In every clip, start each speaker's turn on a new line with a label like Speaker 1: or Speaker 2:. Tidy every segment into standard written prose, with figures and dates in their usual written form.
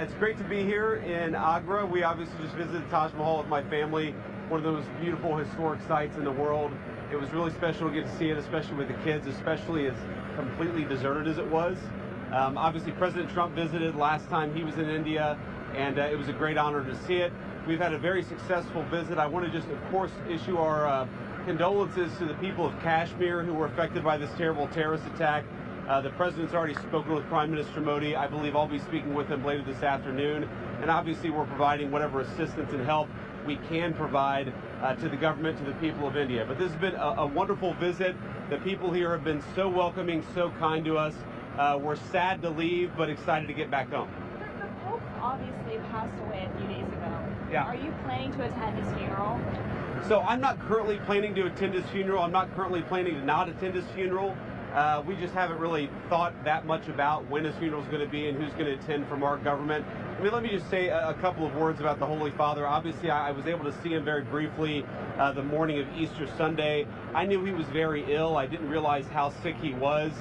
Speaker 1: It's great to be here in Agra. We obviously just visited Taj Mahal with my family, one of those beautiful historic sites in the world. It was really special to get to see it, especially with the kids, especially as completely deserted as it was. Obviously, President Trump visited last time he was in India, and it was a great honor to see it. We've had a very successful visit. I want to just, of course, issue our condolences to the people of Kashmir who were affected by this terrible terrorist attack. The president's already spoken with Prime Minister Modi. I believe I'll be speaking with him later this afternoon. And obviously, we're providing whatever assistance and help we can provide to the government, to the people of India. But this has been a wonderful visit. The people here have been so welcoming, so kind to us. We're sad to leave, but excited to get back home.
Speaker 2: The Pope obviously passed away a few days ago.
Speaker 1: Yeah.
Speaker 2: Are you planning to attend his funeral?
Speaker 1: So I'm not currently planning to attend his funeral. I'm not currently planning to not attend his funeral. We just haven't really thought that much about when his funeral is going to be and who's going to attend from our government. I mean, let me just say a couple of words about the Holy Father. Obviously, I was able to see him very briefly the morning of Easter Sunday. I knew he was very ill. I didn't realize how sick he was.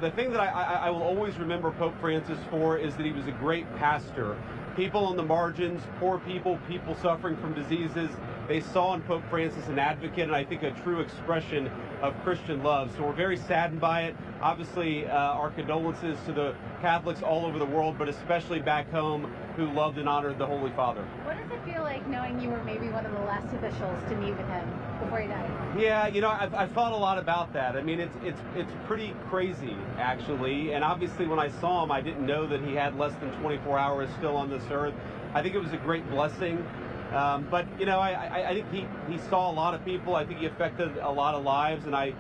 Speaker 1: The thing that I will always remember Pope Francis for is that he was a great pastor. People on the margins, poor people, people suffering from diseases, they saw in Pope Francis an advocate and I think a true expression of Christian love. So we're very saddened by it. Obviously, our condolences to the Catholics all over the world, but especially back home who loved and honored the Holy Father.
Speaker 3: What does it feel like knowing you were maybe one of the last officials to meet with him before he died?
Speaker 1: Yeah, you know, I've thought a lot about that. I mean, it's pretty crazy, actually. And obviously, when I saw him, I didn't know that he had less than 24 hours still on this earth. I think it was a great blessing. But, you know, I think he saw a lot of people. I think he affected a lot of lives. And I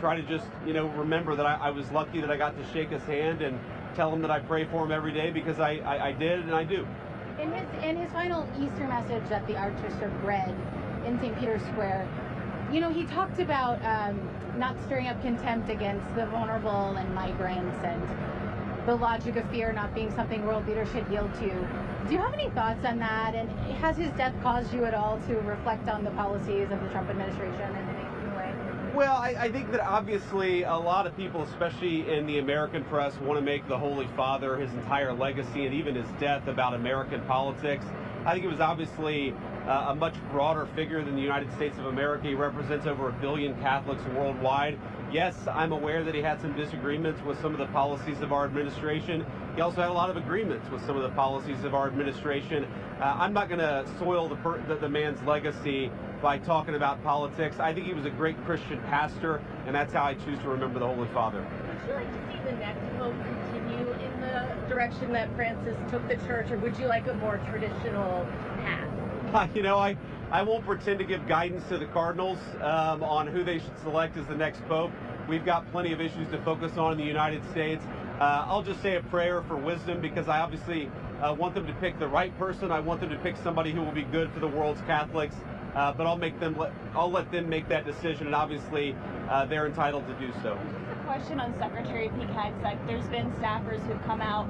Speaker 1: try to just, you know, remember that I was lucky that I got to shake his hand and tell him that I pray for him every day, because I did and I do.
Speaker 3: In his final Easter message that the Archbishop read in St. Peter's Square, you know, he talked about not stirring up contempt against the vulnerable and migrants, and the logic of fear not being something world leaders should yield to. Do you have any thoughts on that? And has his death caused you at all to reflect on the policies of the Trump administration in any way?
Speaker 1: Well, I think that obviously a lot of people, especially in the American press, want to make the Holy Father, his entire legacy, and even his death about American politics. I think it was obviously a much broader figure than the United States of America. He represents over 1 billion Catholics worldwide. Yes, I'm aware that he had some disagreements with some of the policies of our administration. He also had a lot of agreements with some of the policies of our administration. I'm not going to soil the man's legacy by talking about politics. I think he was a great Christian pastor, and that's how I choose to remember the Holy Father.
Speaker 4: Would you like to see the next pope continue in the direction that Francis took the church, or would you like a more traditional path?
Speaker 1: You know, I won't pretend to give guidance to the cardinals on who they should select as the next pope. We've got plenty of issues to focus on in the United States. I'll just say a prayer for wisdom, because I obviously want them to pick the right person. I want them to pick somebody who will be good for the world's Catholics. But I'll let them make that decision, and obviously they're entitled to do so.
Speaker 2: Just a question on Secretary Pete Hegseth. There's been staffers who've come out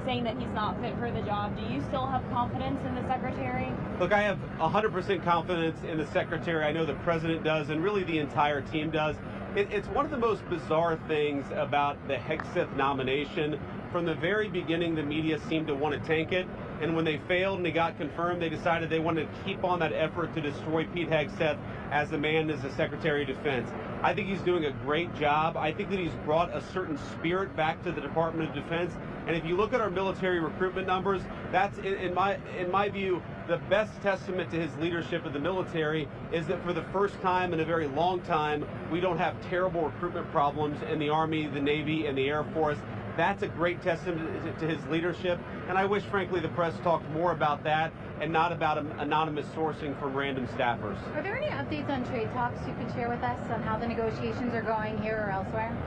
Speaker 2: saying that he's not fit for the job. Do you still have confidence in the secretary?
Speaker 1: Look, I have 100% confidence in the secretary. I know the president does, and really the entire team does. It's one of the most bizarre things about the Hegseth nomination. From the very beginning, the media seemed to want to tank it, and when they failed and they got confirmed, they decided they wanted to keep on that effort to destroy Pete Hegseth as the man as the Secretary of Defense. I think he's doing a great job. I think that he's brought a certain spirit back to the Department of Defense, and if you look at our military recruitment numbers, that's, in my view, the best testament to his leadership of the military is that for the first time in a very long time, we don't have terrible recruitment problems in the Army, the Navy, and the Air Force. That's a great testament to his leadership, and I wish, frankly, the press talked more about that and not about anonymous sourcing from random staffers.
Speaker 3: Are there any updates on trade talks you could share with us on how the negotiations are going here or elsewhere?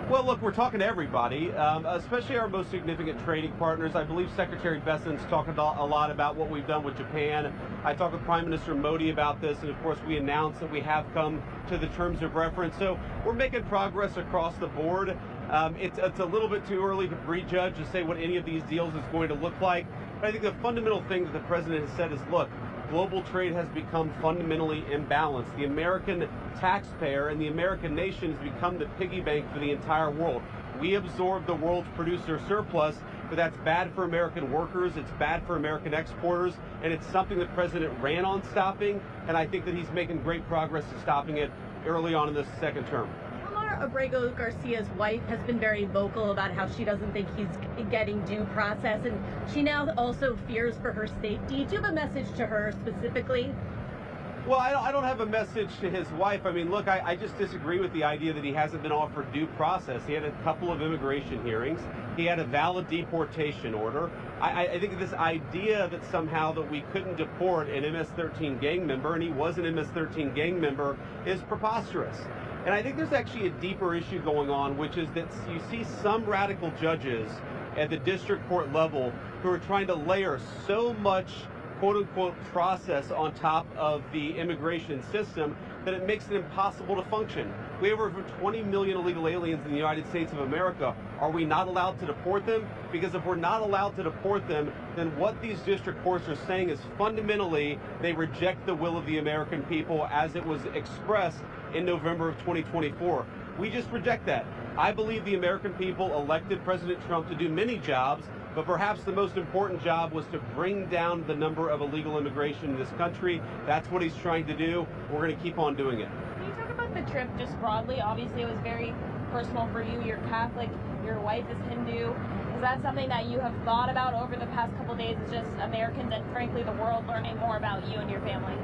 Speaker 1: Well, look, we're talking to everybody, especially our most significant trading partners. I believe Secretary Bessent's talked a lot about what we've done with Japan. I talked with Prime Minister Modi about this, and of course we announced that we have come to the terms of reference. So we're making progress across the board. It's a little bit too early to prejudge to say what any of these deals is going to look like. But I think the fundamental thing that the president has said is, look, global trade has become fundamentally imbalanced. The American taxpayer and the American nation has become the piggy bank for the entire world. We absorb the world's producer surplus, but that's bad for American workers, it's bad for American exporters, and it's something the president ran on stopping, and I think that he's making great progress in stopping it early on in this second term.
Speaker 4: Abrego Garcia's wife has been very vocal about how she doesn't think he's getting due process, and she now also fears for her safety. Do you have a message to her specifically?
Speaker 1: Well, I don't have a message to his wife. I mean, look, I just disagree with the idea that he hasn't been offered due process. He had a couple of immigration hearings. He had a valid deportation order. I think this idea that somehow that we couldn't deport an MS-13 gang member, and he was an MS-13 gang member, is preposterous. And I think there's actually a deeper issue going on, which is that you see some radical judges at the district court level who are trying to layer so much quote-unquote process on top of the immigration system that it makes it impossible to function. We have over 20 million illegal aliens in the United States of America. Are we not allowed to deport them? Because if we're not allowed to deport them, then what these district courts are saying is fundamentally they reject the will of the American people as it was expressed in November of 2024. We just reject that. I believe the American people elected President Trump to do many jobs, but perhaps the most important job was to bring down the number of illegal immigration in this country. That's what he's trying to do. We're going to keep on doing it.
Speaker 2: Can you talk about the trip just broadly? Obviously, it was very personal for you. You're Catholic, your wife is Hindu. Is that something that you have thought about over the past couple of days? Is just Americans and frankly the world learning more about you and your family?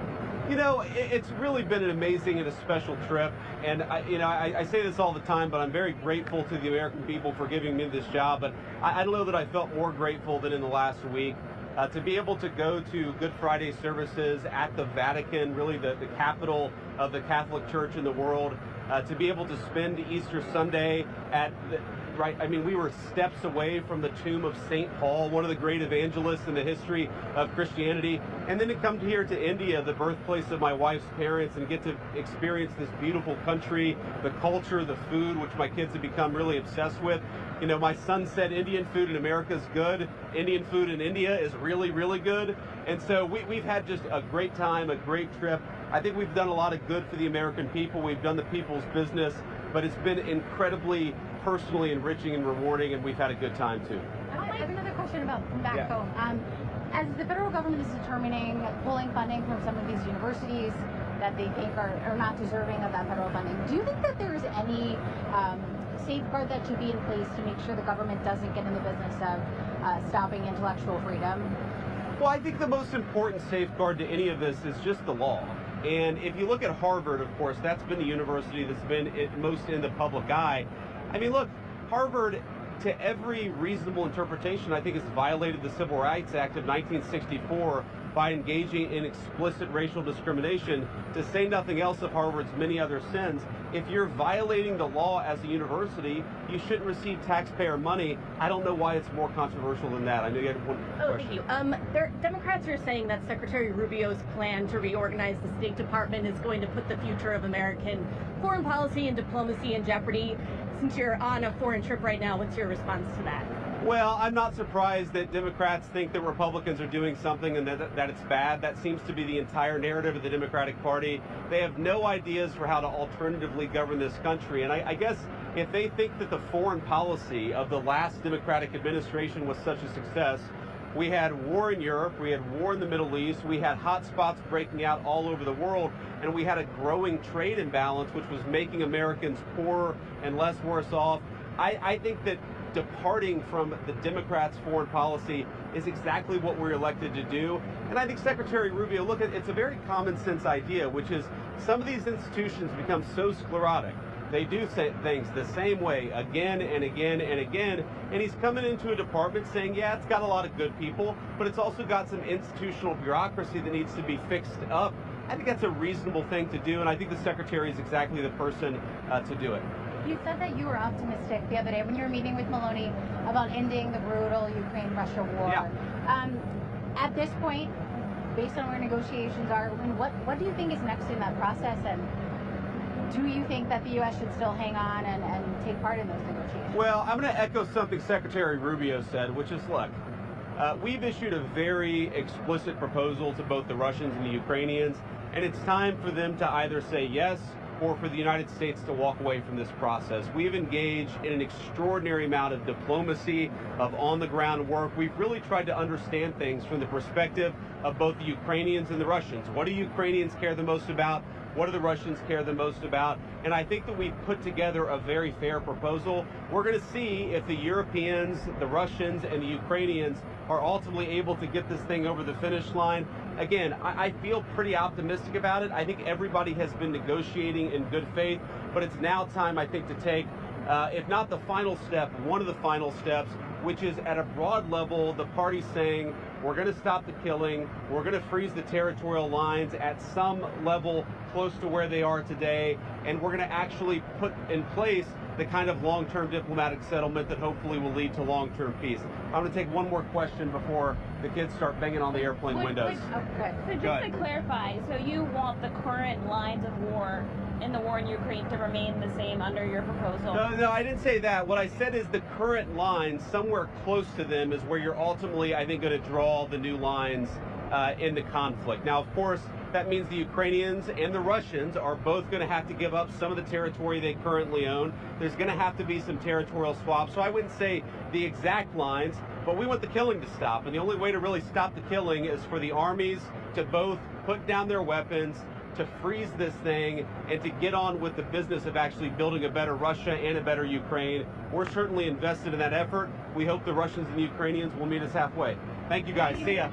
Speaker 1: You know, it's really been an amazing and a special trip. And, I say this all the time, but I'm very grateful to the American people for giving me this job. But I don't know that I felt more grateful than in the last week. To be able to go to Good Friday services at the Vatican, really the capital of the Catholic Church in the world, to be able to spend Easter Sunday at we were steps away from the tomb of St. Paul, one of the great evangelists in the history of Christianity, and then to come here to India, the birthplace of my wife's parents, and get to experience this beautiful country, the culture, the food, which my kids have become really obsessed with. You know, my son said Indian food in America is good. Indian food in India is really, really good. And so we've had just a great time, a great trip. I think we've done a lot of good for the American people. We've done the people's business, but it's been incredibly personally enriching and rewarding, and we've had a good time too.
Speaker 3: I have another question about back home. As the federal government is determining pulling funding from some of these universities that they think are not deserving of that federal funding, do you think that there's any safeguard that should be in place to make sure the government doesn't get in the business of stopping intellectual freedom?
Speaker 1: Well, I think the most important safeguard to any of this is just the law. And if you look at Harvard, of course, that's been the university that's been most in the public eye. I mean, look, Harvard, to every reasonable interpretation, I think has violated the Civil Rights Act of 1964 by engaging in explicit racial discrimination, to say nothing else of Harvard's many other sins. If you're violating the law as a university, you shouldn't receive taxpayer money. I don't know why it's more controversial than that. I know you had one question.
Speaker 4: Thank you. Democrats are saying that Secretary Rubio's plan to reorganize the State Department is going to put the future of American foreign policy and diplomacy in jeopardy. Since you're on a foreign trip right now, what's your response to that?
Speaker 1: Well, I'm not surprised that Democrats think that Republicans are doing something and that it's bad. That seems to be the entire narrative of the Democratic Party. They have no ideas for how to alternatively govern this country. And I guess if they think that the foreign policy of the last Democratic administration was such a success, we had war in Europe, we had war in the Middle East, we had hot spots breaking out all over the world, and we had a growing trade imbalance, which was making Americans poorer and less worse off. I think that departing from the Democrats' foreign policy is exactly what we're elected to do. And I think Secretary Rubio, look, it's a very common sense idea, which is some of these institutions become so sclerotic. They do say things the same way again and again and again. And he's coming into a department saying, yeah, it's got a lot of good people, but it's also got some institutional bureaucracy that needs to be fixed up. I think that's a reasonable thing to do, and I think the secretary is exactly the person to do it.
Speaker 3: You said that you were optimistic the other day when you were meeting with Maloney about ending the brutal Ukraine-Russia war.
Speaker 1: Yeah.
Speaker 3: At this point, based on where negotiations are, what do you think is next in that process, and do you think that the U.S. should still hang on and take part in those negotiations?
Speaker 1: Well, I'm going to echo something Secretary Rubio said, which is, look, we've issued a very explicit proposal to both the Russians and the Ukrainians, and it's time for them to either say yes or for the United States to walk away from this process. We've engaged in an extraordinary amount of diplomacy, of on-the-ground work. We've really tried to understand things from the perspective of both the Ukrainians and the Russians. What do Ukrainians care the most about? What do the Russians care the most about? And I think that we've put together a very fair proposal. We're going to see if the Europeans, the Russians, and the Ukrainians are ultimately able to get this thing over the finish line. Again, I feel pretty optimistic about it. I think everybody has been negotiating in good faith, but it's now time, I think, to take, if not the final step, one of the final steps, which is at a broad level, the parties saying, we're going to stop the killing, we're going to freeze the territorial lines at some level close to where they are today, and we're going to actually put in place the kind of long-term diplomatic settlement that hopefully will lead to long-term peace. I'm going to take one more question before the kids start banging on the airplane windows.
Speaker 3: Okay.
Speaker 2: So just to clarify, so you want the current lines of war in the war in Ukraine to remain the same under your proposal?
Speaker 1: No, I didn't say that. What I said is the current lines, somewhere close to them, is where you're ultimately, I think, going to draw the new lines in the conflict. Now, of course, that means the Ukrainians and the Russians are both going to have to give up some of the territory they currently own. There's going to have to be some territorial swaps. So I wouldn't say the exact lines, but we want the killing to stop. And the only way to really stop the killing is for the armies to both put down their weapons, to freeze this thing, and to get on with the business of actually building a better Russia and a better Ukraine. We're certainly invested in that effort. We hope the Russians and the Ukrainians will meet us halfway. Thank you guys. See ya.